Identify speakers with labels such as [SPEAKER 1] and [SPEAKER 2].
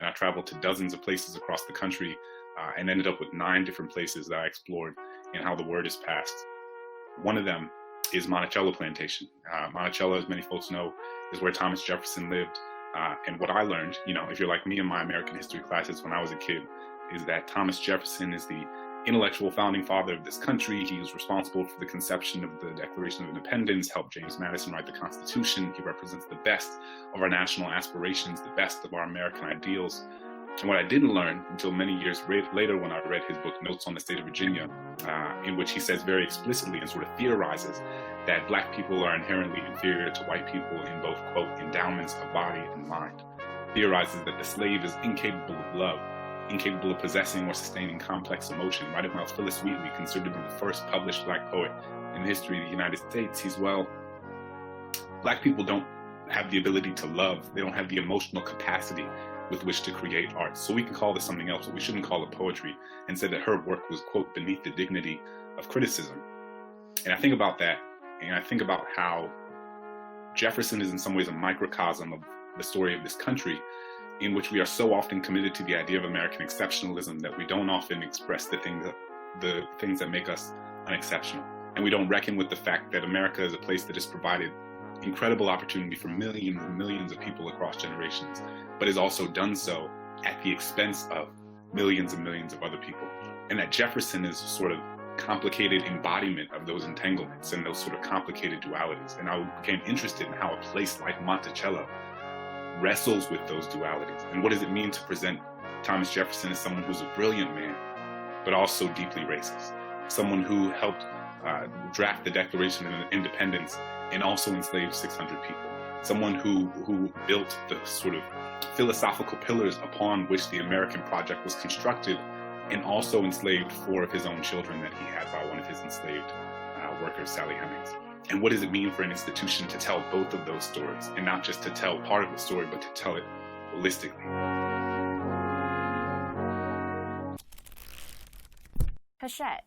[SPEAKER 1] and I traveled to dozens of places across the country and ended up with 9 different places that I explored and how the word is passed. One of them is Monticello Plantation. Monticello, as many folks know, is where Thomas Jefferson lived. And what I learned, if you're like me in my American history classes when I was a kid, is that Thomas Jefferson is the intellectual founding father of this country. He was responsible for the conception of the Declaration of Independence, helped James Madison write the Constitution. He represents the best of our national aspirations, the best of our American ideals. And what I didn't learn until many years later when I read his book, Notes on the State of Virginia, in which he says very explicitly and sort of theorizes that Black people are inherently inferior to white people in both, quote, endowments of body and mind. Theorizes that the slave is incapable of love, incapable of possessing or sustaining complex emotion. Right about Phillis Wheatley, considered to be the first published Black poet in the history of the United States, he's, well, Black people don't have the ability to love. They don't have the emotional capacity with which to create art. So we can call this something else, but we shouldn't call it poetry, and said that her work was, quote, beneath the dignity of criticism. And I think about that, and I think about how Jefferson is in some ways a microcosm of the story of this country, in which we are so often committed to the idea of American exceptionalism that we don't often express the things that make us unexceptional. And we don't reckon with the fact that America is a place that has provided incredible opportunity for millions and millions of people across generations, but has also done so at the expense of millions and millions of other people. And that Jefferson is a sort of complicated embodiment of those entanglements and those sort of complicated dualities. And I became interested in how a place like Monticello wrestles with those dualities. And what does it mean to present Thomas Jefferson as someone who's a brilliant man, but also deeply racist? Someone who helped draft the Declaration of Independence and also enslaved 600 people. Someone who built the sort of philosophical pillars upon which the American project was constructed, and also enslaved 4 of his own children that he had by one of his enslaved workers, Sally Hemings. And what does it mean for an institution to tell both of those stories, and not just to tell part of the story, but to tell it holistically?
[SPEAKER 2] Hachette,